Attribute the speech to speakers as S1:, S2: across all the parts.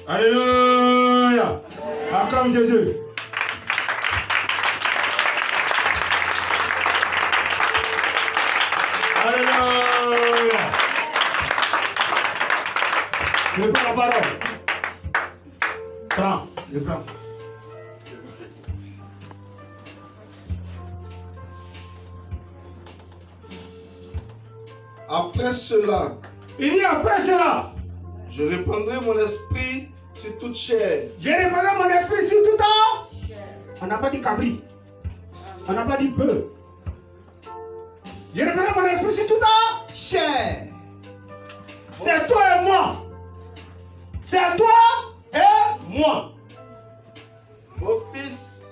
S1: Alléluia. Acclame Jésus. Alléluia. Je prends la parole. Prends, je prends.
S2: Après cela,
S1: Il dit après cela,
S2: je répandrai mon esprit sur toute chair.
S1: je répandrai mon esprit sur tout temps. On n'a pas dit cabri. On n'a pas dit bœuf. Je répandrai mon esprit sur tout temps.
S2: Chair.
S1: C'est toi et moi. C'est toi et moi.
S2: Vos fils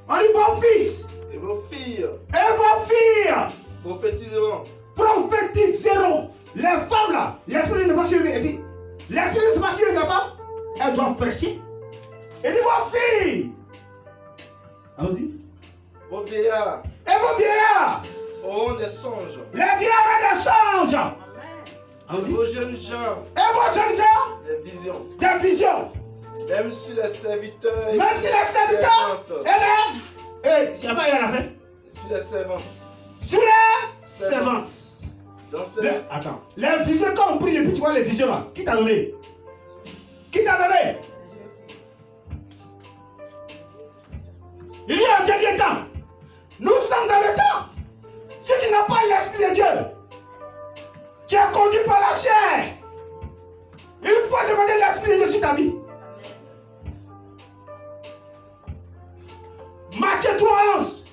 S1: On dit vos fils
S2: et vos filles
S1: et vos filles
S2: prophétiseront.
S1: prophétiseront. Les femmes là, l'esprit ne va pas suivre. Et puis, l'esprit ne va pas suivre les femmes. Elles doivent prêcher. Et dit vos filles. Allons-y.
S2: Vos vieillards
S1: Et vos vieillards.
S2: auront des songes.
S1: Les vieillards et des songes. Allons-y.
S2: Vos jeunes gens
S1: Et vos jeunes gens,
S2: des visions.
S1: des visions.
S2: Même si les serviteurs
S1: Même si les serviteurs et les... Et, je sais pas, il y en a fait.
S2: sur les servantes.
S1: Sur les servantes.
S2: Dans ces...
S1: Attends. Les visions, quand on prie depuis, tu vois les visions là. Qui t'a donné? Qui t'a donné? Il y a un dernier temps. Nous sommes dans le temps. Si tu n'as pas l'Esprit de Dieu, tu es conduit par la chair. Il faut demander l'Esprit de Dieu sur ta vie. Matthieu 3:11.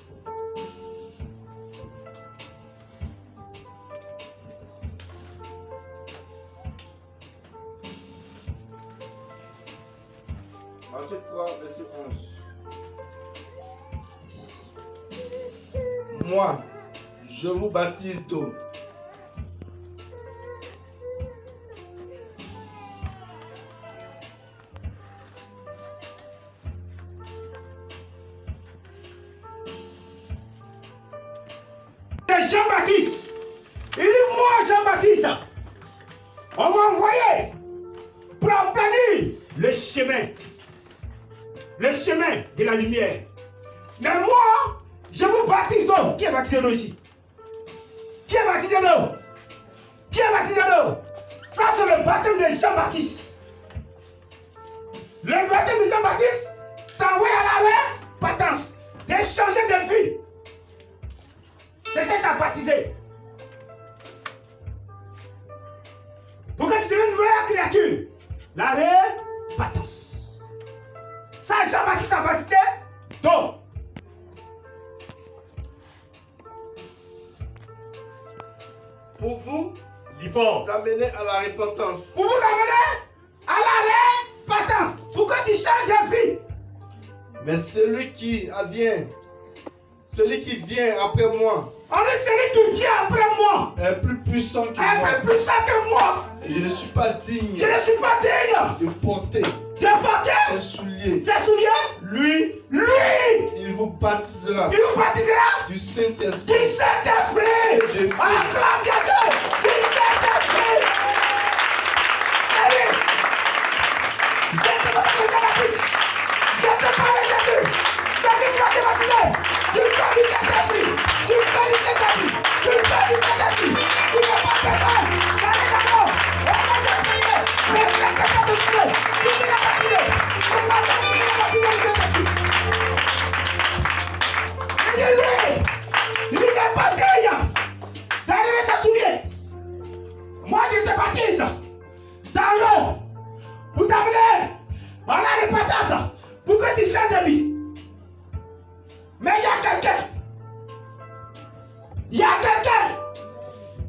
S2: Matthieu 3, verset 11. Moi, je vous baptise d'eau.
S1: Jean-Baptiste. Il dit moi Jean-Baptiste. On m'a envoyé pour aplanir le chemin. Le chemin de la lumière. Mais moi, je vous baptise d'eau. Qui est baptisé d'eau ici? Qui est baptisé d'eau? Qui est baptisé d'eau? Ça c'est le baptême de Jean-Baptiste. Le baptême de Jean-Baptiste t'envoie à la repentance, d'échanger de vie. C'est ça qui t'a baptisé. Pour que tu deviennes une nouvelle créature. La repentance. Ça, Jean-Baptiste t'a baptisé. Donc,
S2: Pour vous
S1: l'effort.
S2: amener à la repentance.
S1: Pour vous amener à la repentance. Pour que tu changes de vie.
S2: Mais celui qui vient après moi
S1: On est celui qui vient après moi.
S2: est plus puissant que
S1: Un
S2: moi.
S1: peu plus ça que moi.
S2: Et je ne suis pas digne
S1: Je ne suis pas digne
S2: de porter
S1: de porter
S2: ses souliers.
S1: ses souliers.
S2: Lui,
S1: Lui,
S2: il vous baptisera
S1: il vous baptisera
S2: du Saint-Esprit.
S1: du Saint-Esprit. Acclame Jésus. Du Saint-Esprit. C'est lui. Je te parle de Jean-Baptiste. Je te parle de Jésus. C'est lui qui va te baptiser. Du corps du Saint-Esprit. Du corps du Saint-Esprit. Du corps du Saint-Esprit. Tu n'as pas besoin d'aller là-bas. On va te prier. Mais je ne peux pas te prier. Tu n'es pas prié. On va te prier. On va te prier du Saint-Esprit. Il dit lui, il n'est pas digne d'arriver sa soulier. Moi je te baptise dans l'eau pour t'amener à la repentance, pour que tu changes de vie. Mais il y a quelqu'un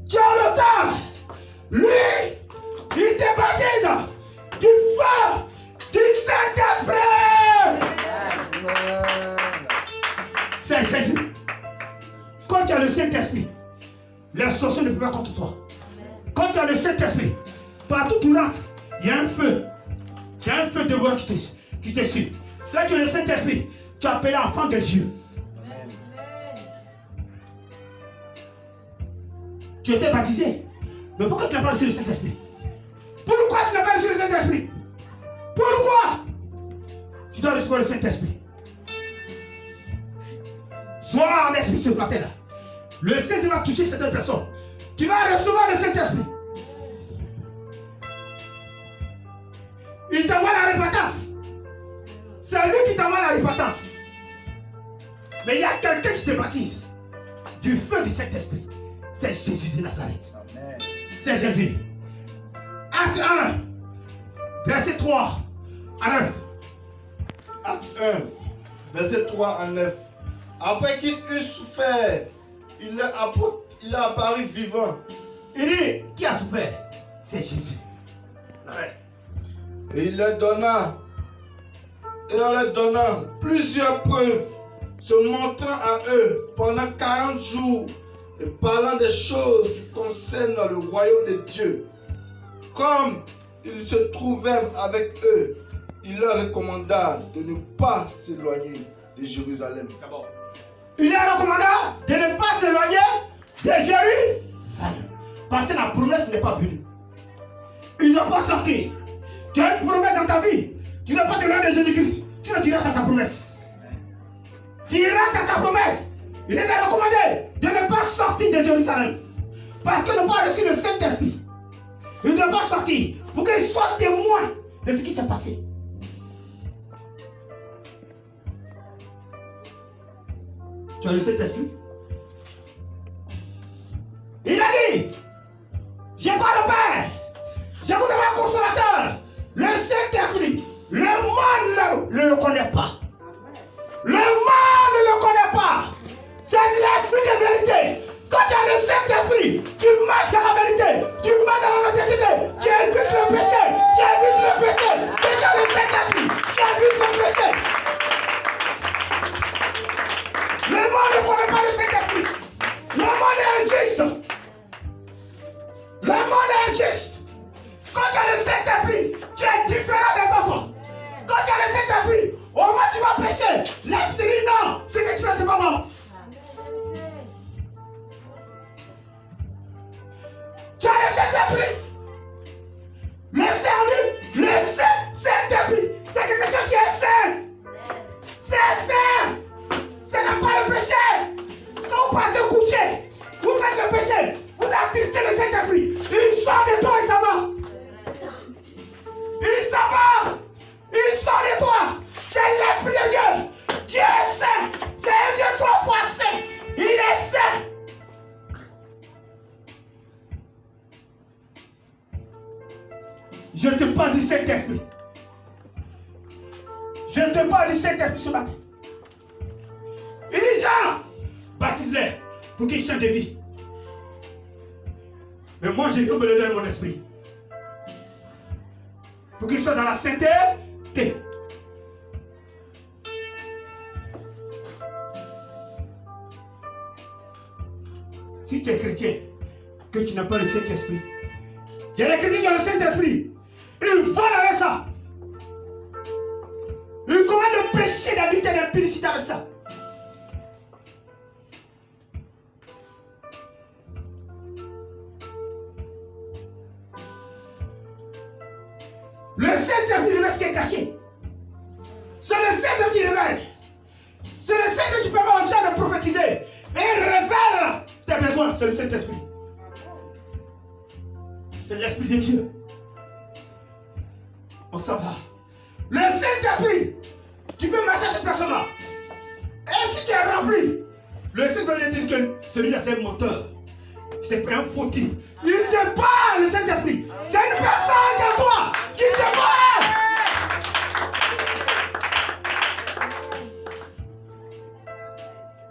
S1: qui a le temps. Lui, il te baptise du feu du Saint-Esprit. C'est Jésus. Quand tu as le Saint-Esprit, les sorciers ne peuvent pas contre toi. Quand tu as le Saint-Esprit, partout où tu rentres, il y a un feu. C'est un feu de voix qui te suit. Quand tu as le Saint-Esprit, tu es appelé enfant de Dieu. Tu étais baptisé. Mais pourquoi tu n'as pas reçu le Saint-Esprit? Pourquoi tu n'as pas reçu le Saint-Esprit? Pourquoi? Tu dois recevoir le Saint-Esprit. Sois en esprit ce matin-là. Le Saint-Esprit va toucher certaines personnes. Tu vas recevoir le Saint-Esprit. Il t'envoie la repentance. C'est lui qui t'envoie la repentance. Mais il y a quelqu'un qui te baptise du feu du Saint-Esprit. C'est Jésus de Nazareth. Amen. C'est Jésus. Acte 1, verset 3 à 9.
S2: Acte 1, verset 3 à 9. Après qu'il eut souffert, il est apparu vivant.
S1: Il dit, qui a souffert? C'est Jésus. Amen.
S2: Et il leur donna, plusieurs preuves, se montrant à eux pendant 40 jours et parlant des choses qui concernent le royaume de Dieu. Comme il se trouvait avec eux, il leur recommanda de ne pas s'éloigner de Jérusalem.
S1: Il leur recommanda de ne pas s'éloigner de Jérusalem. Parce que la promesse n'est pas venue. Ils n'ont pas sorti. Tu as une promesse dans ta vie. Tu ne vas pas te rendre de Jésus-Christ. Sinon tu rates ta promesse. Tu rates ta promesse. Il les a recommandé de ne pas sortir de Jérusalem. Parce qu'ils n'ont pas reçu le Saint-Esprit. Ils ne doivent pas sortir pour qu'ils soient témoins de ce qui s'est passé. Tu as le Saint-Esprit? Il a dit, j'ai pas le Père, je vous donne un consolateur, le Saint-Esprit. Le monde ne le connaît pas. Le monde ne le connaît pas. C'est l'esprit de vérité. Quand tu as le Saint-Esprit, tu marches dans la vérité, tu marches dans l'honnêteté, tu évites le péché, tu évites le péché. Et tu as le Saint-Esprit, tu évites le péché. Le monde ne connaît pas le Saint-Esprit. Le monde est injuste. Le monde est injuste. Quand tu as le Saint-Esprit, tu es différent des autres. Quand tu as le Saint-Esprit, au moment où tu vas pécher, l'esprit te dit non, ce que tu fais, c'est pas bon. Tu as le Saint-Esprit. Le Saint-Esprit, c'est quelque chose qui est saint. C'est saint. Ce n'est pas le péché. Quand vous partez coucher, vous faites le péché, vous attristez le Saint-Esprit. Il sort de toi et ça va. Il s'en va. Il sort de toi. C'est l'Esprit de Dieu. Dieu est saint. C'est un Dieu 3 fois saint. Il est saint. Je te parle du Saint-Esprit. Je te parle du Saint-Esprit ce matin. Il dit Jean, baptise-les pour qu'ils changent de vie. Mais moi, je veux me le donner mon esprit. Pour qu'ils soient dans la sainteté. Si tu es chrétien, que tu n'as pas le Saint-Esprit, il y a des chrétiens qui ont le Saint-Esprit. Ils volent avec ça. Ils commandent le péché d'habiter dans l'impudicité avec ça. Le Saint-Esprit révèle ce qui est caché. C'est le Saint-Esprit qui révèle. C'est le Saint-Esprit qui permet aux gens de prophétiser. Et il révèle tes besoins. C'est le Saint-Esprit. C'est l'Esprit de Dieu. On s'en va. Le Saint-Esprit, tu peux marcher à cette personne-là. Et si tu es rempli, le Saint-Esprit te dit que celui-là c'est un menteur. C'est pas un faux type. Il te parle, le Saint-Esprit. C'est une personne comme toi qui te parle.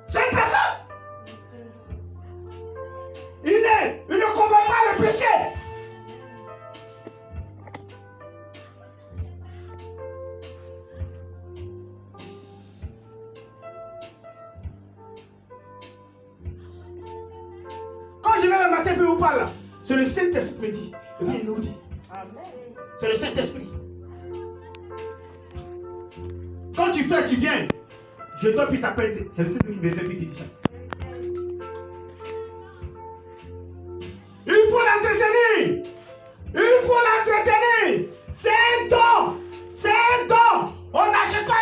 S1: C'est une personne. Il ne combat pas le péché. Quand je vais le matin, puis vous parle, c'est le Saint-Esprit qui me dit. Et puis il nous dit. C'est le Saint-Esprit. Quand tu fais, tu viens. Je dois puis t'appeler. C'est le Saint-Esprit qui me dit, puis qui dit ça. Il faut l'entretenir. Il faut l'entretenir. C'est un don. C'est un don. On n'achète pas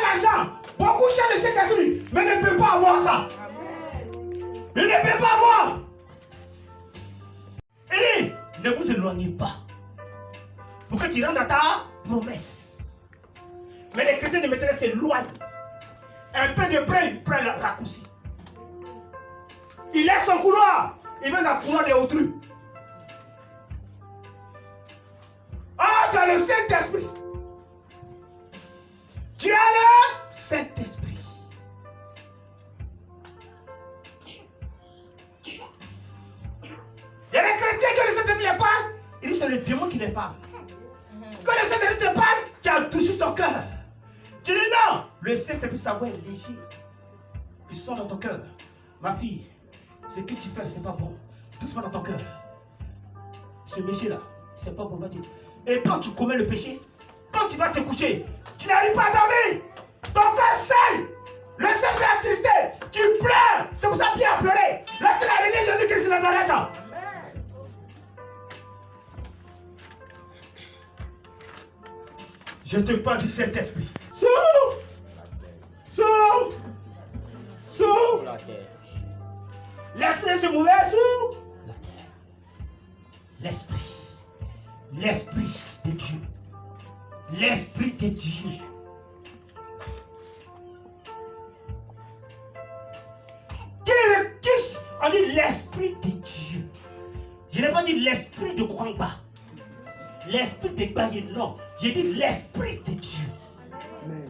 S1: t'éloignes pas. Pour que tu rentres dans ta promesse. Mais les chrétiens de maintenant s'éloignent. Un peu de près, il prend le raccourci. Il laisse son couloir. Il va dans le couloir des autrui. Oh, tu as le Saint-Esprit. Tu as le Saint-Esprit. Il y a des chrétiens que le Saint-Esprit les parle. Il dit c'est le démon qui les parle. Quand le Saint-Esprit te parle, tu as touché ton cœur. Tu dis non. Le Saint-Esprit, sa voix est léger. Il sort dans ton cœur. Ma fille, ce que tu fais, c'est pas bon. Doucement dans ton cœur. Ce monsieur-là, c'est pas bon. Et quand tu commets le péché, quand tu vas te coucher, tu n'arrives pas à dormir. Ton cœur seul. Le Seigneur est attristé. Tu pleures. C'est pour ça que Pierre a pleuré. Là, c'est la reine Jésus-Christ de Nazareth. Je te parle du Saint-Esprit. Sors. Sors. Sors. L'esprit se mouvait sous la terre. L'esprit. L'esprit de Dieu. L'esprit de Dieu. On dit l'esprit de Dieu. Je n'ai pas dit l'esprit de Kwangba. L'esprit de Baye, non. J'ai dit l'esprit de Dieu.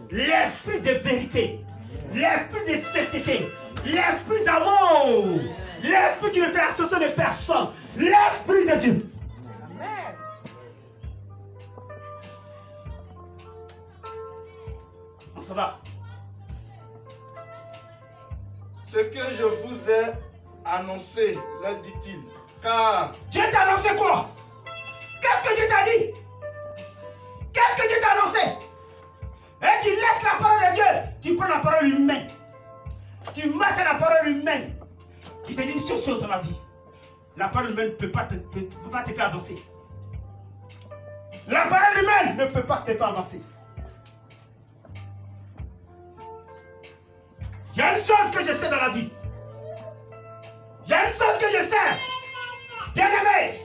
S1: L'esprit de vérité. L'esprit de sainteté. L'esprit d'amour. L'esprit qui ne fait association de personne. L'esprit de Dieu. Amen. Ça va.
S2: Ce que je vous ai annoncé, leur dit-il, car
S1: Dieu t'a annoncé quoi? Qu'est-ce que Dieu t'a dit? Qu'est-ce que Dieu t'a annoncé? Et tu laisses la parole de Dieu, tu prends la parole humaine. Tu marches à la parole humaine. Il te dit une chose dans la vie. La parole humaine ne peut pas te faire avancer. La parole humaine ne peut pas te faire avancer. Il y a une chose que je sais dans la vie. Il y a une chose que je sais. Bien aimé,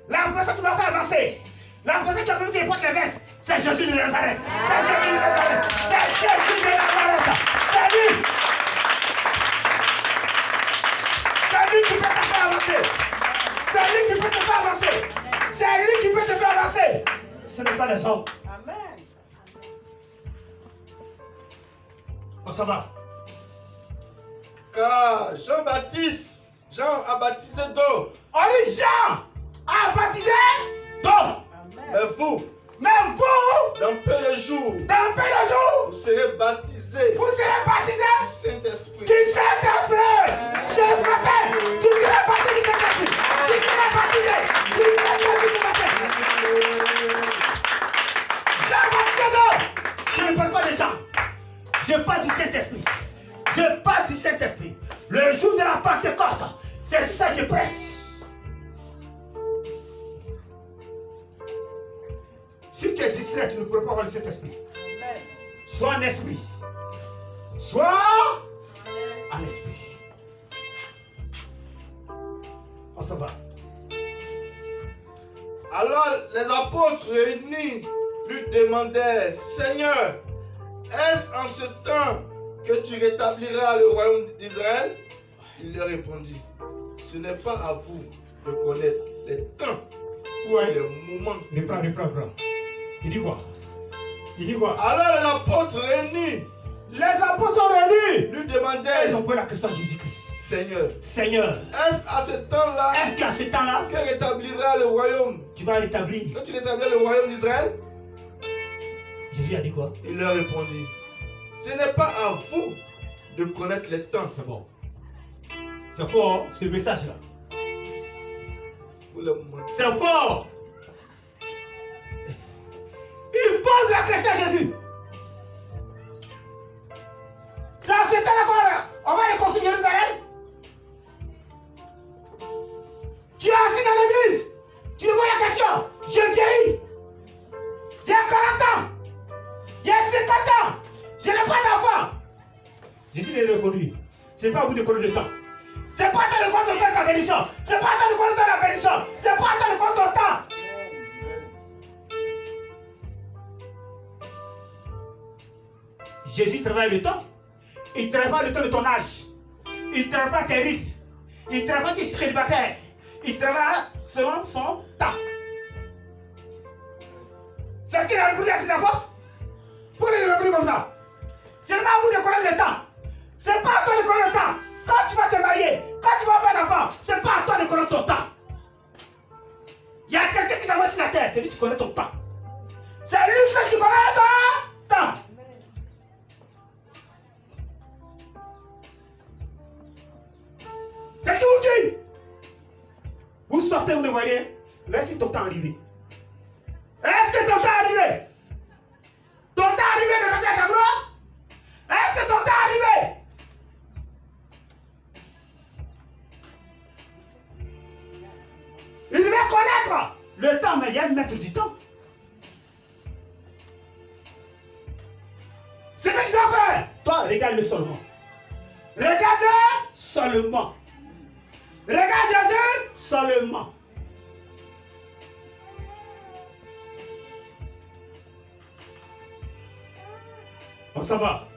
S1: la personne qui m'a fait avancer, la personne qui a permis que je porte les vestes, c'est Jésus de Nazareth. C'est Jésus de Nazareth. C'est Jésus de Nazareth. C'est lui. C'est lui qui peut te faire avancer. C'est lui qui peut te faire avancer. C'est lui qui peut te faire avancer. Ce n'est pas les hommes. Amen. On s'en va.
S2: car Jean a baptisé d'eau.
S1: On dit Jean a baptisé d'eau. Mais vous,
S2: dans peu de jours, vous serez baptisés.
S1: Vous serez baptisés
S2: du Saint-Esprit.
S1: Du Saint-Esprit. Ce matin, tu seras baptisé du Saint-Esprit. Tu seras baptisé du Saint-Esprit ce matin. Jean baptisé d'eau. Je ne parle pas de Jean. Je parle du Saint-Esprit. Je parle du Saint-Esprit. Le jour de la Pentecôte, c'est sur ça que je prêche. Si tu es distrait, tu ne pourras pas avoir le Saint-Esprit. Sois un esprit. Sois un esprit. On s'en va.
S2: Alors les apôtres réunis lui demandèrent, Seigneur, est-ce en ce temps que tu rétabliras le royaume d'Israël? Il leur répondit, ce n'est pas à vous de connaître les temps ou les moments.
S1: Reprends. Il dit quoi?
S2: Alors les apôtres réunis
S1: lui
S2: demandèrent,
S1: ils ont posé la question à Jésus-Christ.
S2: Seigneur, est-ce à ce temps-là
S1: qu'à ce temps-là,
S2: que rétablira le royaume?
S1: tu vas rétablir?
S2: Que tu rétabliras le royaume d'Israël?
S1: Jésus a dit quoi?
S2: Il leur répondit, ce n'est pas à vous de connaître les temps.
S1: C'est bon. C'est fort, ce message-là.
S2: Pour le moment.
S1: C'est fort. Il pose la question à Jésus. C'est à ce temps-là qu'on va reconstruire Jérusalem. Tu es assis dans l'église. Tu me poses la question. Je vieillis. Il y a 40 ans. Il y a 50 ans. Je n'ai pas d'enfant. Jésus lui a répondu. Ce n'est pas à vous de connaître le temps. C'est pas toi le compte de ta bénédiction. C'est pas toi le compte de ta bénédiction. C'est pas toi le compte de temps. Jésus travaille le temps. Il ne travaille pas le temps de ton âge. Il ne travaille pas tes rides. Il ne travaille pas si tu es célibataire. Il travaille selon son temps. C'est ce qu'il a répondu à cette fois. Pourquoi il est revenu comme ça? C'est pas à vous de connaître le temps. C'est pas à toi de connaître le temps. Quand tu vas te marier, quand tu vas faire un enfant, c'est pas à toi de connaître ton temps. Il y a quelqu'un qui t'envoie sur la terre, c'est lui qui connaît ton temps. C'est lui seul qui connaît ton temps. C'est ce qui vous dit. Vous sortez, vous ne voyez. Laissez ton temps arriver. Est-ce que ton temps est arrivé? Ton temps est arrivé de rentrer à ta gloire? Est-ce que ton temps est arrivé? Il devait connaître le temps, mais il y a un maître du temps. Ce que tu dois faire, toi, regarde-le seulement. Regarde-le seulement. Regarde Jésus seulement. On s'en va.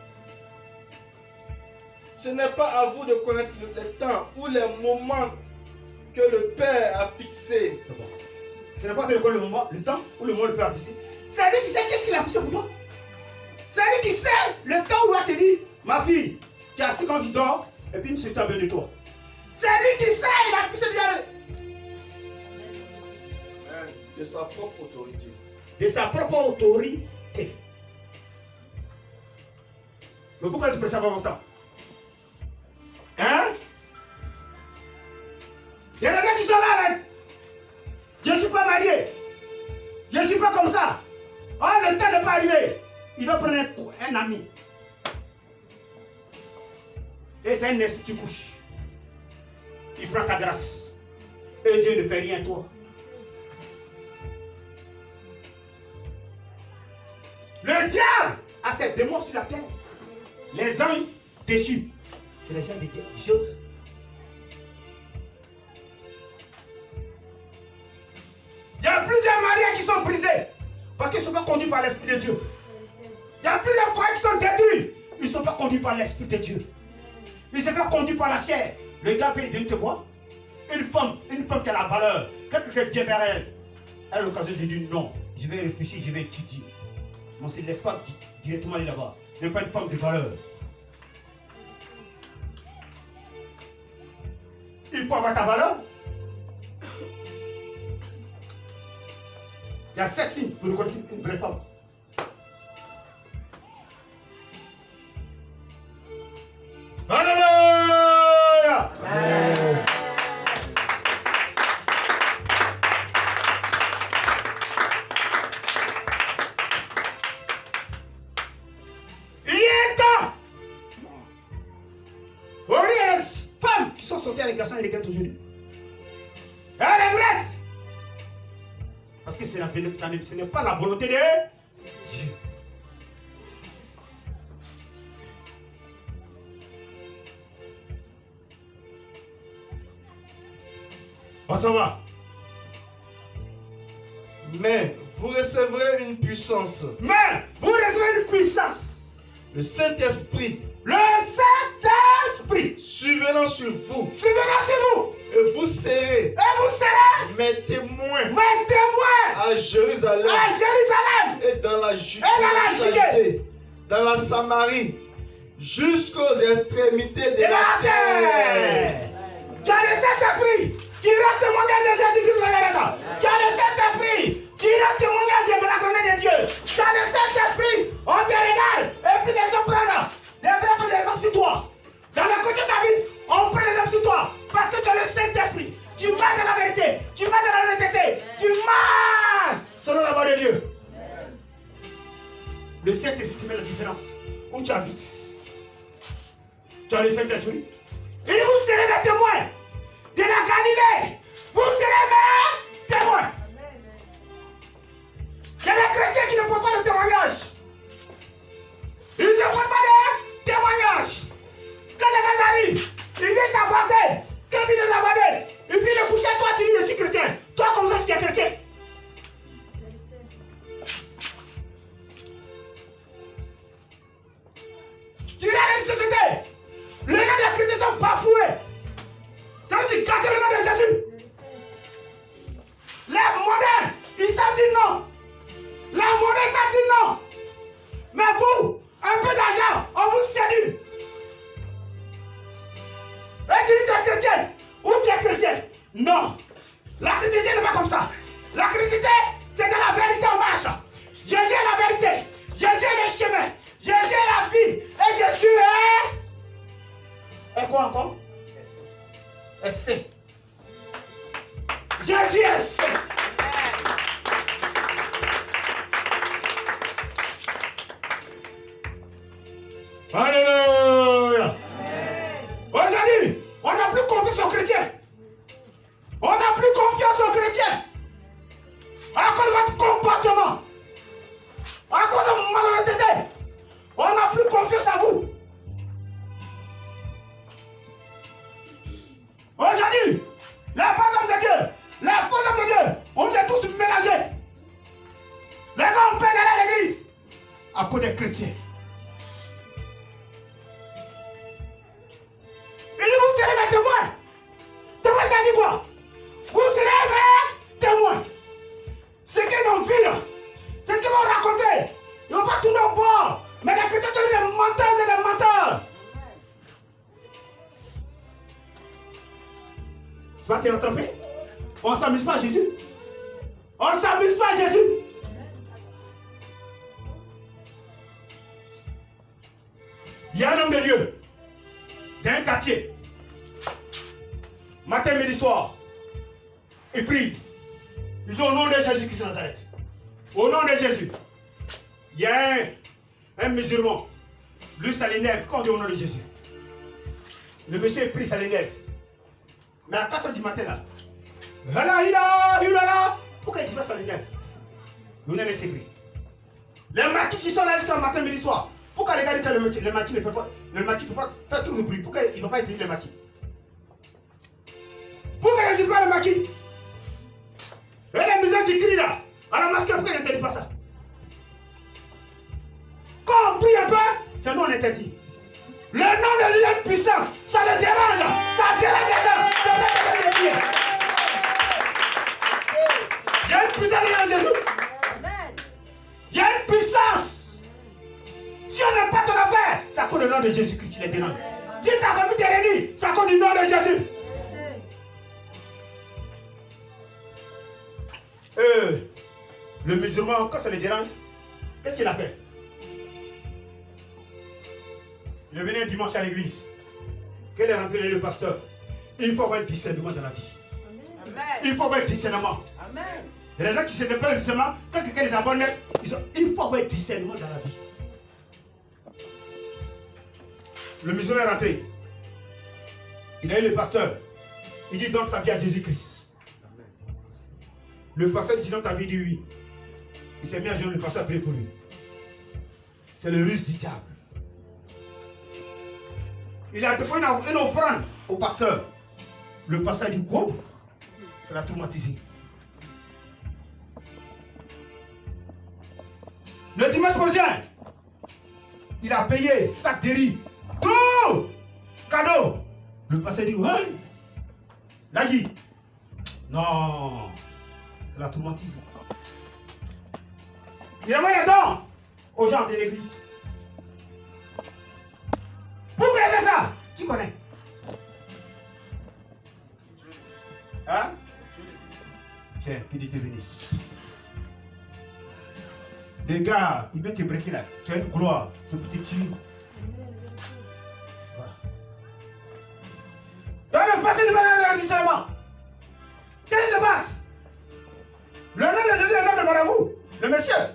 S2: Ce n'est pas à vous de connaître le temps ou les moments que le Père a fixés.
S1: C'est bon. Ce n'est pas de connaître le moment, le temps ou le moment le Père a fixé. C'est lui qui sait qu'est-ce qu'il a fixé pour toi. C'est lui qui sait le temps où il a te dit, ma fille, tu as 5 ans, tu dors, et puis une suite a besoin de toi. C'est lui qui sait, il a fixé
S2: De sa propre autorité.
S1: de sa propre autorité. Mais pourquoi tu peux savoir mon temps? Hein? Il y a des gens qui sont là, hein? Je ne suis pas marié. Je ne suis pas comme ça. Oh, le temps n'est pas arrivé. Il va prendre un ami. Et c'est un esprit, tu couches. Il prend ta grâce. Et Dieu ne fait rien à toi. Le diable a ses démons sur la terre. Les anges déchus. C'est les gens de Dieu. Choses. Il y a plusieurs mariages qui sont brisés. Parce qu'ils ne sont pas conduits par l'Esprit de Dieu. Il y a plusieurs frères qui sont détruits. Ils ne sont pas conduits par l'Esprit de Dieu. Ils sont pas conduits par la chair. Le gars peut venir te voir. Une femme qui a la valeur. Quelqu'un qui vient vers elle. Elle a l'occasion de dire non. Je vais réfléchir, je vais étudier. On ne se laisse pas directement aller là-bas. Ce n'est pas une femme de valeur. Il faut avoir ta valeur. Il y a 7 signes pour reconnaître une vraie femme. Alléluia! Amen. Il y a un temps. Il y a des femmes qui sont sorties avec les garçons et les regrettent aujourd'hui. Elles regrettent. Parce que ce n'est pas la volonté de Dieu. On s'en va.
S2: Mais vous recevrez une puissance.
S1: Mais vous recevez une puissance.
S2: Le Saint-Esprit.
S1: Le Saint-Esprit.
S2: Survenant sur vous.
S1: Survenant sur vous.
S2: Et vous serez.
S1: Et vous serez.
S2: Mes témoins.
S1: Mes témoins.
S2: À Jérusalem.
S1: À Jérusalem.
S2: Et dans la Judée.
S1: Et dans la Judée.
S2: Dans la Samarie. Jusqu'aux extrémités de la terre.
S1: Tu as le Saint-Esprit. Tu iras témoigner de Jésus-Christ de la terre. Tu as le Saint-Esprit. Tu iras témoigner de la grandeur de Dieu. Tu as le Saint-Esprit. On te regarde. Et puis les gens prennent. Les hommes sur toi. Dans le côté de ta vie, on prend les hommes sur toi. Parce que tu as le Saint-Esprit. Tu marches dans la vérité. Tu marches dans la honnêteté. Tu marches selon la voie de Dieu. Le Saint-Esprit qui met la différence. Où tu habites. Tu as le Saint-Esprit. Et vous serez mes témoins de la Galilée. Vous serez mes témoins. Il y a des chrétiens qui ne font pas de témoignage. Ils ne font pas de témoignage. Quand les gens arrivent, ils viennent t'apporter une société, les noms des chrétiens sont bafoués. Ça veut dire gâter le nom de Jésus. Les modernes, ils savent dire non. Les modernes savent dire non. Mais vous, un peu d'argent, on vous séduit. Et tu dis tu es chrétien ou tu es chrétien? Non. La chrétienté n'est pas comme ça. La chrétienté, c'est de la vérité en marche. Jésus est la vérité. Jésus est le chemin. Jésus est la vie. Et Jésus est... Et quoi encore? Est saint. Jésus est saint. Alléluia. Aujourd'hui, on n'a plus confiance aux chrétiens. On n'a plus confiance aux chrétiens. À cause de votre comportement. À cause de malhonnêteté. On n'a plus confiance à vous. Aujourd'hui, les faux hommes de Dieu, les faux hommes de Dieu, on les a tous mélangés. Les gars ont perdu l'église à cause des chrétiens. Il dit vous serez mes témoins. Témoins, ça dit quoi? Vous serez mes témoins. Ce qu'ils ont vu là, c'est ce qu'ils vont raconter. Ils ne vont pas tourner au bord. Mais les chrétiens sont des menteurs et des menteurs. Tu vas te rattraper? On ne s'amuse pas à Jésus. On ne s'amuse pas à Jésus. Il y a un homme de Dieu dans un quartier. Matin, midi, soir. Il prie. Il dit au nom de Jésus-Christ de Nazareth. Au nom de Jésus. Il y a un musulman. Lui, ça l'énerve quand on dit au nom de Jésus. Le monsieur prie, ça l'énerve. Mais à 4 h du matin, là, pourquoi il dit pas ça l'énerve? Nous n'avons laissé prier. Les maquis qui sont là jusqu'à matin, midi, soir. Pourquoi les gars disent que le maquis ne fait pas, le maquis ne peut pas faire tout le bruit? Pourquoi il ne va pas utiliser le maquis? Pourquoi il ne dit pas le maquis? Et les musiciens qui crient là, à la masque, pourquoi il n'interdit pas ça? Quand on prie un peu, c'est nous on interdit. Le nom de Dieu est puissant, ça le dérange, ça dérange les gens, ça fait des pieds. Il y a une puissance dans le nom de Jésus. Il y a une puissance. Si on n'aime pas ton affaire, c'est à cause du nom de Jésus-Christ qui les dérange. Si ta famille t'est réunie, c'est à cause du nom de Jésus. Le musulman, quand ça le dérange, qu'est-ce qu'il a fait? Il est venu un dimanche à l'église. Quel est rentré le pasteur? Il faut avoir un discernement dans la vie. Amen. Il faut avoir un discernement. Amen. Il y a des gens qui ne se pas le discernement. Quand quelqu'un les abonne, il faut avoir un discernement dans la vie. Le musulman est rentré. Il a eu le pasteur. Il dit donne sa vie à Jésus-Christ. Le pasteur dit non, ta vie, dit oui. Il s'est mis à genoux, le pasteur a prié pour lui. C'est le ruse du diable. Il a déposé une offrande au pasteur. Le pasteur dit quoi? Ça l'a traumatisé. Le dimanche prochain, il a payé sac de riz. Tout cadeau. Le pasteur dit ouais. Là dit non. Ça l'a traumatisé. Il a envoyé les dons aux gens de l'église. Pourquoi il a fait ça? Tu connais? Hein? Tiens, que Dieu te bénisse. Les gars, il veut te briquer là. Tu as une gloire. C'est pour te tuer. Voilà. Donc le passé de Marabout discernement. Qu'est-ce qui se passe? Le nom de Jésus est le nom de Marabout. Le monsieur.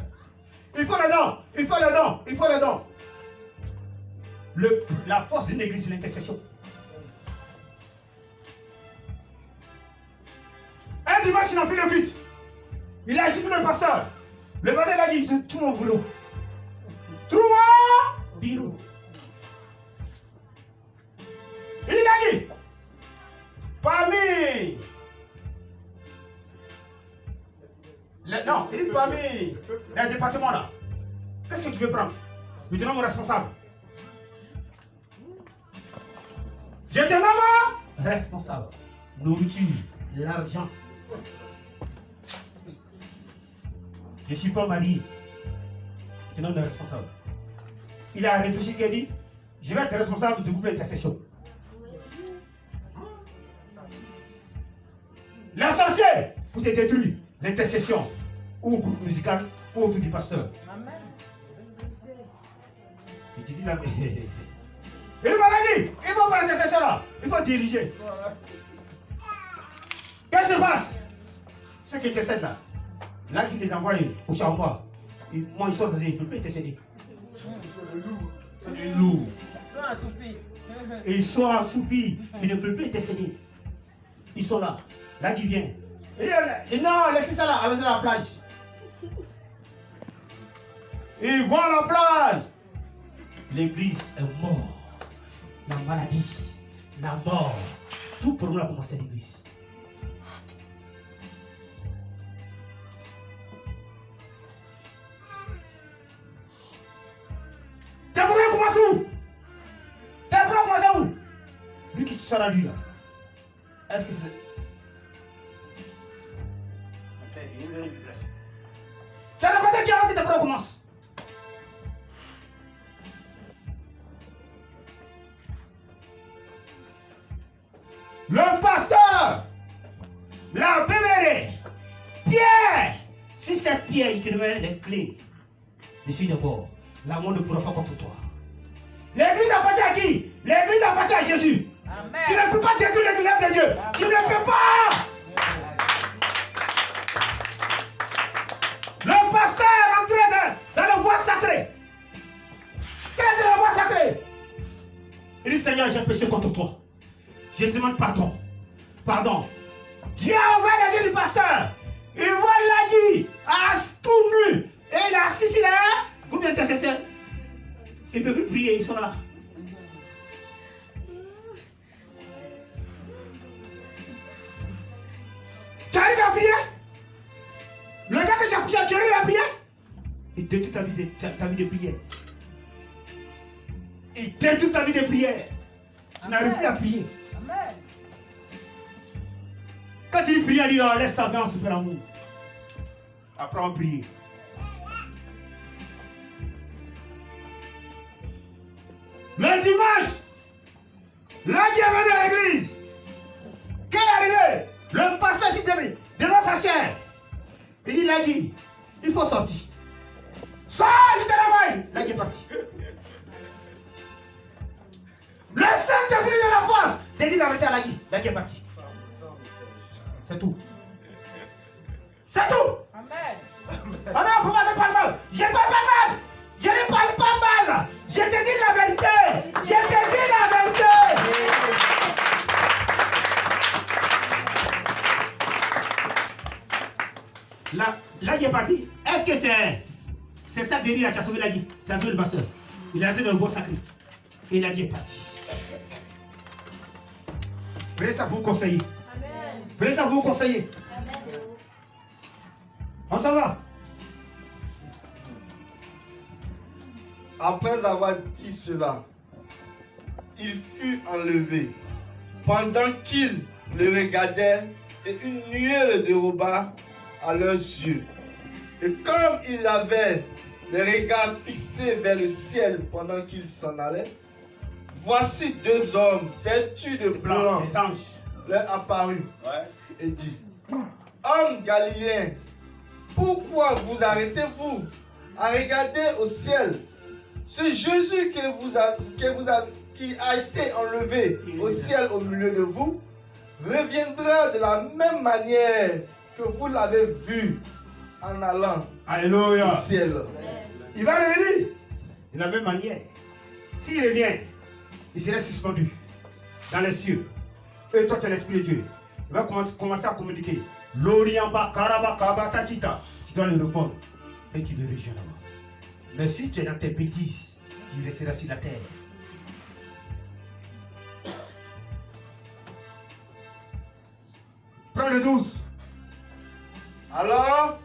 S1: Il faut le don. Il faut le don. Il faut le don. La force d'une église, c'est l'intercession. Un dimanche, il a fait le culte. Il a giflé le pasteur. Le pasteur il a dit, tout mon boulot. Tout mon bureau. Il a dit, parmi... Non, il dit parmi les départements là. Qu'est-ce que tu veux prendre? Je te nomme mon responsable.
S3: Je te nomme responsable. Nourriture, l'argent. Je ne suis pas marié. Je te nomme le responsable. Il a réfléchi, il a dit, je vais être responsable du groupe d'intercession. Les sorciers, pour te détruire, l'intercession, ou le groupe musical, ou autour du pasteur.
S4: Amen.
S3: Et tu dis là, il m'a dit, il faut pas l'intercession là, il faut diriger. Qu'est-ce qui se passe? Ceux qui intercèdent là, là qui les envoie au charbon, moi ils sont dans ils ne peuvent pas intercéder. C'est des loups. Et ils sont assoupis, ils ne peuvent plus intercéder. Ils sont là, là qui vient. Et non, laissez ça là, allez à la plage. Ils vont à la plage. L'église est morte. La maladie, la mort, tout problème a commencé à l'église. Tes problèmes commencent où? Tes problèmes commencent où? Lui qui sera lui là. Est-ce que c'est une révélation? C'est le côté qui a que tes problèmes commencent. Le pasteur, la Bible, Pierre, si c'est Pierre, il te donne les clés. Je suis d'abord, l'amour ne pourra pas contre toi. L'église appartient à qui? L'église appartient à Jésus.
S4: Amen.
S3: Tu ne peux pas détruire l'église de Dieu.
S4: Amen.
S3: Tu ne peux pas. Le pasteur est entré dans le bois sacré. Quel est le bois sacré? Il dit, Seigneur, j'ai péché contre toi. Je demande pardon. Pardon. Dieu a envoyé les yeux du pasteur. Il voit l'agi à tout nu. Et il a assis là. Combien d'intercesseurs? Ils ne peuvent plus prier, ils sont là. Tu arrives à prier? Le gars que tu as couché, tu arrives à prier? Il détruit ta vie de prière. Il détruit ta vie de prière. Tu n'arrives plus à prier.
S4: Amen.
S3: Quand tu pries, il dit, oh, laisse ça bien, on se fait l'amour. Après, on prie. Le dimanche, là qui est venu à l'église, qu'est arrivé? Le pasteur s'est donné devant sa chair. Il dit, Lagui, il faut sortir. Sors, je te l'envoie. Lagui est parti. Le Saint-Esprit de la force, il dit la vérité à Lagui. Lagui est parti. C'est tout. C'est tout.
S4: Amen.
S3: Ah non, pourquoi ne parle mal? Je parle pas mal. Je ne parle pas mal. Je te dis la vérité. Je te dis la vérité. Là, il est parti. Est-ce que c'est ça Denis qui a sauvé Lagui? C'est la sauvé le pasteur. Il est entré dans le bois sacré. Et Lagui est parti. Prenez ça pour vous conseiller.
S4: Amen.
S3: Prenez ça pour vous conseiller.
S4: Amen.
S3: On s'en va.
S2: Après avoir dit cela, il fut enlevé. Pendant qu'ils le regardaient, et une nuée le déroba à leurs yeux. Et comme il avait les regards fixés vers le ciel pendant qu'il s'en allait, voici deux hommes vêtus de blanc
S3: Les anges.
S2: leur apparut et dit, Homme galiléen, pourquoi vous arrêtez-vous à regarder au ciel? Ce Jésus qui a été enlevé au ciel au milieu de vous reviendra de la même manière que vous l'avez vu en allant
S3: Alléluia.
S2: au ciel.
S3: Il va revenir de la même manière. S'il revient, il sera suspendu dans les cieux. Et toi, tu es l'Esprit de Dieu. Il va commencer à communiquer. L'Oriamba, Karaba, Kabatakita. Tu dois le répondre. Et tu le rejoins là-bas. Mais si tu es dans tes bêtises, tu resteras sur la terre. Prends le 12.
S2: Alors,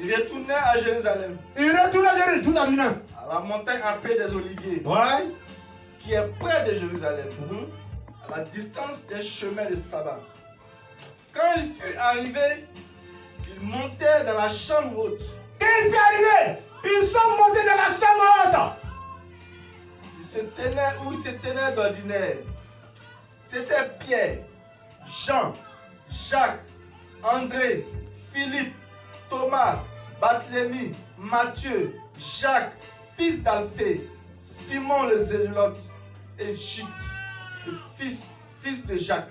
S2: il retournait à Jérusalem,
S3: Il retourne à Jérusalem, 12 à 19.
S2: à la montagne appelée des Oliviers,
S3: Ouais.
S2: qui est près de Jérusalem. à la distance d'un chemin de sabbat. Quand il fut arrivé, il montait dans la chambre haute.
S3: Quand il fut arrivé, ils sont montés dans la chambre haute.
S2: Il se tenait d'ordinaire. C'était Pierre, Jean, Jacques, André, Philippe, Thomas, Barthélemy, Matthieu, Jacques, fils d'Alphée, Simon le Zélote et Jude, le fils de Jacques.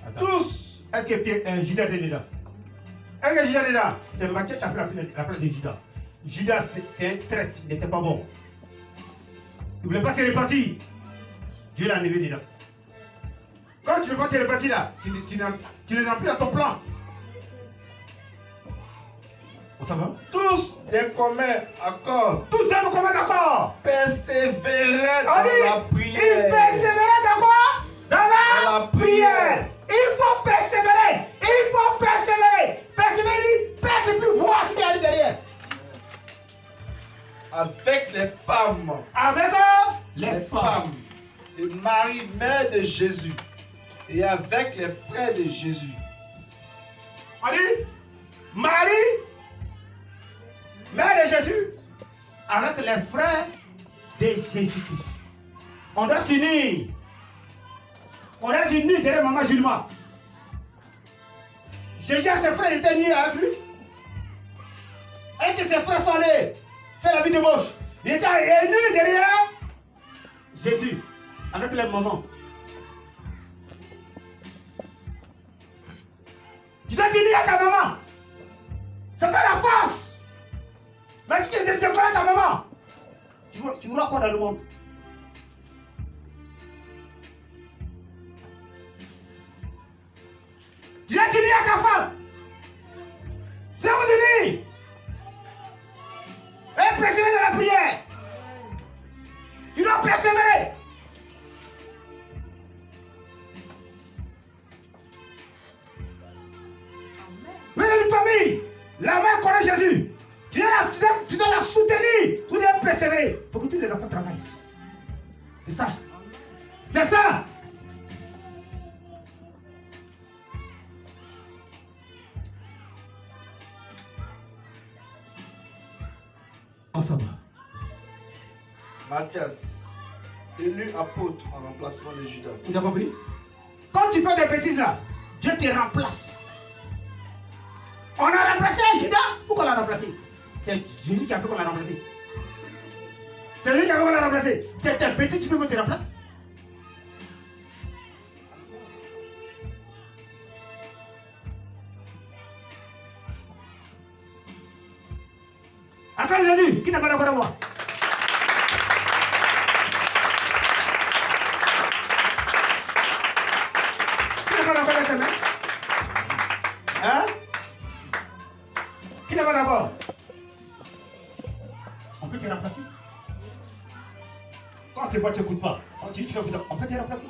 S3: Attends.
S2: Tous,
S3: Est-ce que Judas est dedans? Est-ce que Judas est dedans? C'est Matthieu qui a pris la place de Judas. Judas, c'est un traître, il n'était pas bon. Il ne voulait pas se repentir. Dieu l'a enlevé dedans. Quand tu ne veux pas te repentir là, tu ne remplis dans ton plan. On s'en va?
S2: tous d'un commun accord
S3: Tous hommes commun d'accord.
S2: persévéraient dans
S3: On dit,
S2: la
S3: il
S2: prière.
S3: persévérait dans quoi? Dans la
S2: la
S3: prière.
S2: prière.
S3: Il faut persévérer. Il faut persévérer. Persévérer, persévérer, voir ce qui arrive derrière.
S2: Avec les femmes.
S3: Avec les femmes.
S2: Et Marie, mère de Jésus. Et avec les frères de Jésus.
S3: On dit, Marie, mère de Jésus, avec les frères de Jésus-Christ. On doit s'unir. On doit s'unir derrière maman Julma. Jésus et ses frères étaient unis avec lui. Et que ses frères sont allés faire la vie de gauche. Il était unis derrière Jésus, avec les mamans. Tu dois t'unir à ta maman. C'est pas la force. Mais si tu es décollé à ta maman, tu voudras quoi dans le monde? Tu dois t'unir à ta femme. Tu dois vous unir. Et persévérer dans la prière. Tu dois persévérer. Mais une famille, la mère connaît Jésus. Tu dois la soutenir. Tu dois persévérer pour que tous les enfants travaillent. C'est ça. C'est ça. On s'en va.
S2: Matthias, élu apôtre en remplacement de Judas.
S3: Tu as compris? Quand tu fais des bêtises là, Dieu te remplace. On a remplacé Judas. Pourquoi on l'a remplacé? C'est Jésus qui a fait qu'on l'a remplacé. C'est lui qui a fait qu'on l'a remplacé. C'est un petit, tu peux me te remplacer. Attends Jésus, qui n'a pas d'accord avec moi? Qui n'a pas d'accord avec ça, hein? Hein? Qui n'est pas d'accord? On peut te remplacer. Quand tes boîtes ne t'écoutent pas, tu fais on peut te remplacer.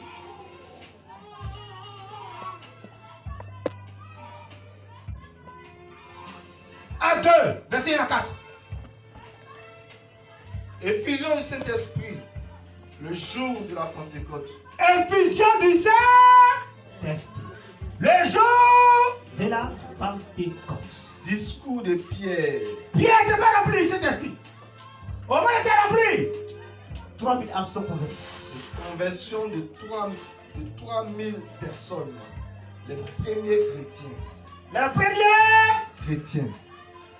S3: À 2, verset 1 à 4.
S2: Effusion du Saint-Esprit, le jour de la Pentecôte.
S3: Effusion du Saint-Esprit. Le jour de la Pentecôte.
S2: Discours de Pierre.
S3: Pierre n'était pas rempli du Saint-Esprit. Au moins il était rempli. 3000 âmes sont converties.
S2: De conversion de 3000 personnes. Les premiers chrétiens.
S3: La première,
S2: Chrétiens.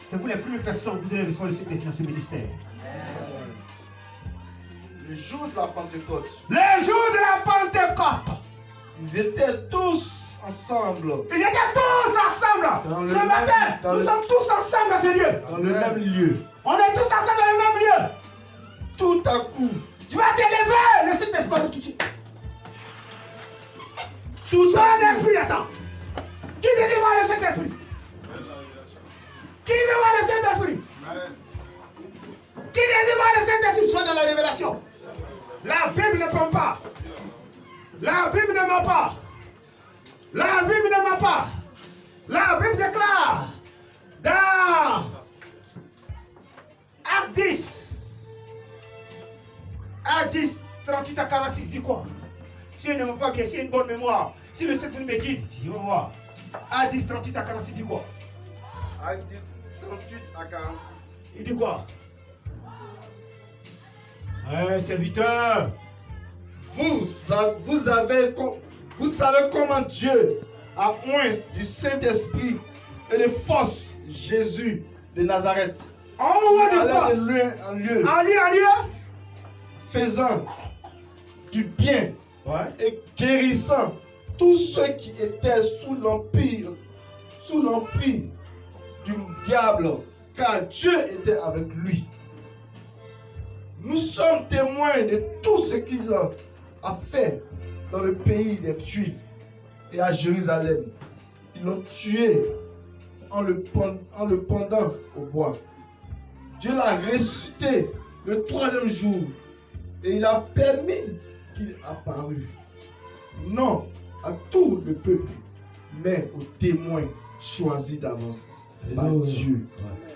S3: c'est vous les premières personnes que vous allez recevoir le Saint-Esprit dans ce ministère.
S2: Le jour de la Pentecôte.
S3: Le jour de la Pentecôte.
S2: Ils étaient tous ensemble.
S3: Ils étaient tous ensemble.
S2: Dans le
S3: Ce
S2: même-
S3: matin,
S2: dans
S3: nous
S2: le-
S3: sommes tous ensemble dans ce lieu.
S2: Dans le même lieu.
S3: On est tous ensemble dans le même lieu.
S2: Tout à coup,
S3: Tu vas t'élever, le Saint-Esprit va nous toucher. Tout un esprit attend. Qui désire voir le Saint-Esprit? Qui veut voir le Saint-Esprit? Qui désire voir le Saint-Esprit? Soit dans la révélation. La Bible ne prend pas. La Bible ne ment pas. La Bible ne ment pas. La Bible déclare dans Acte 10. Acte 10, 38 à 46, dit quoi? Si elle ne m'aime pas bien, si elle a une bonne mémoire, si le Saint-Esprit me guide, je vais voir. À 10, 38 à 46, il dit quoi?
S2: À 10, 38 à 46.
S3: Il dit quoi? Serviteur.
S2: Vous savez comment Dieu a oint du Saint-Esprit et de force Jésus de Nazareth.
S3: Envoie de
S2: Allait
S3: force.
S2: de lieu en lieu,
S3: En lieu.
S2: faisant du bien
S3: Ouais.
S2: et guérissant tous ceux qui étaient sous l'empire du diable, car Dieu était avec lui. Nous sommes témoins de tout ce qu'il a fait dans le pays des Juifs et à Jérusalem. Ils l'ont tué en le pendant au bois. Dieu l'a ressuscité le 3e jour et il a permis qu'il apparût, non à tout le peuple, mais aux témoins choisis d'avance par Dieu.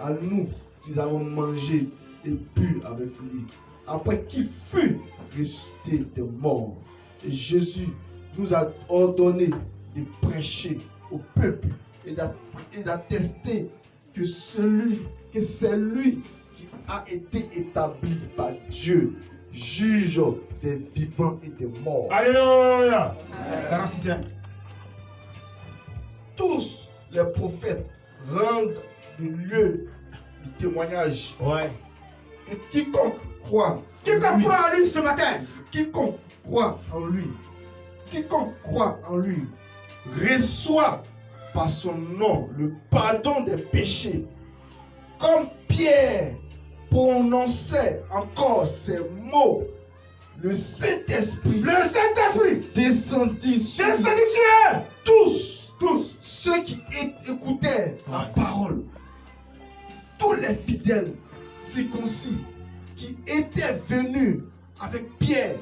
S2: À nous qui avons mangé et bu avec lui, après qu'il fut ressuscité des morts. Et Jésus nous a ordonné de prêcher au peuple et d'attester que c'est lui qui a été établi par Dieu, juge des vivants et des morts.
S3: Alléluia. 46e.
S2: Tous les prophètes rendent le lieu du témoignage
S3: Ouais.
S2: que quiconque croit
S3: Quiconque croit en lui ce matin.
S2: quiconque croit en lui reçoit par son nom le pardon des péchés. Comme Pierre prononçait encore ces mots, le Saint-Esprit descendit sur tous ceux qui écoutaient la parole. Tous les fidèles circoncis qui étaient venus avec Pierre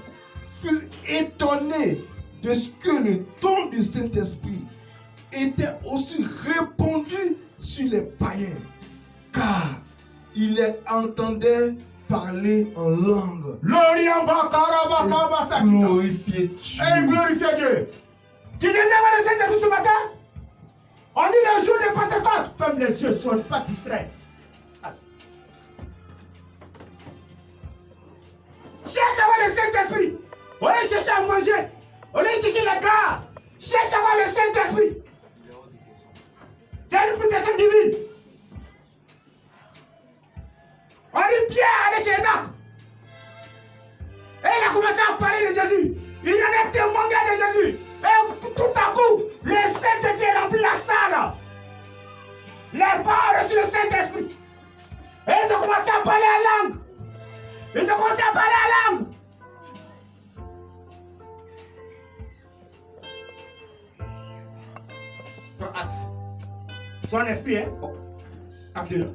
S2: furent étonnés de ce que le don du Saint-Esprit était aussi répandu sur les païens, car ils les entendaient parler en langue. Glorifier Dieu.
S3: Et glorifier Dieu. Tu désires le Saint-Esprit ce matin? On dit le jour de Pentecôte. Ferme les yeux, sois pas distrait. Cherche à voir le Saint-Esprit. Au lieu de chercher à manger, au lieu de chercher les gars, cherche à voir le Saint-Esprit. C'est une protection divine. On dit Pierre allait chez Enoch. Et il a commencé à parler de Jésus. Il en a témoigné de Jésus. Et tout à coup, le Saint-Esprit remplit la salle. Les paroles sur le Saint-Esprit. Et ils ont commencé à parler en langue. Ils ont commencé à parler en langue. Prends acte. Son esprit, hein? Acte-le.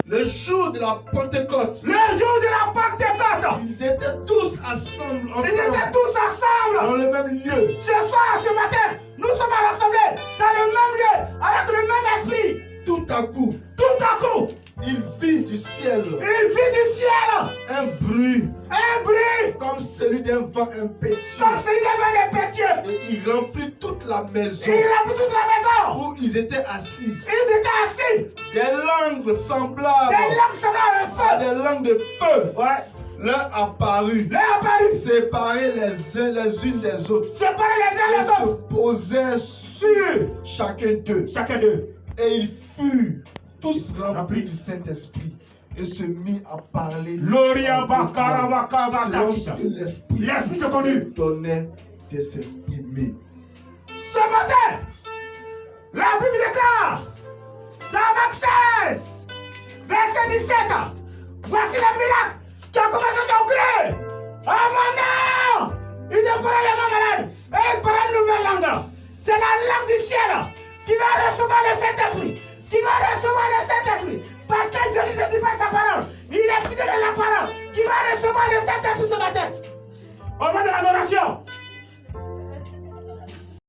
S2: Le jour de la Pentecôte,
S3: Le jour de la Pentecôte,
S2: ils étaient tous ensemble,
S3: ils étaient tous ensemble.
S2: dans le même lieu.
S3: Ce soir, ce matin, nous sommes rassemblés dans le même lieu, avec le même esprit.
S2: Tout à coup, il vit du ciel
S3: Il vit du ciel
S2: un bruit
S3: un bruit
S2: comme celui d'un vent impétueux.
S3: comme s'il y avait des pétieux.
S2: Et il remplit toute la maison
S3: Il remplit toute la maison.
S2: où ils étaient assis.
S3: Ils étaient assis.
S2: Des langues semblables
S3: Des langues semblables
S2: à
S3: au feu.
S2: des langues de feu
S3: Ouais.
S2: leur apparut,
S3: Leur apparu.
S2: séparées les unes des autres.
S3: Séparés les uns
S2: Ils
S3: les
S2: se
S3: autres.
S2: posaient sur chacun d'eux.
S3: Chacun d'eux.
S2: Et ils furent tous remplis du Saint-Esprit et se mit à parler
S3: Gloria
S2: en
S3: bakara baka
S2: selon
S3: baka
S2: ce que l'Esprit
S3: L'Esprit te conduit.
S2: donnait de s'exprimer.
S3: Ce matin, la Bible déclare dans Marc 16, verset 17, voici le miracle qui a commencé à t'ancrer. Oh mon nom! Il te parle les mains malades et il parle une nouvelle langue. C'est la langue du ciel. Tu vas recevoir le Saint-Esprit. Tu vas recevoir le Saint-Esprit. Parce que Jésus te dit par sa parole. Il est fidèle à la parole. Tu vas recevoir le Saint-Esprit ce matin. Au moment de l'adoration,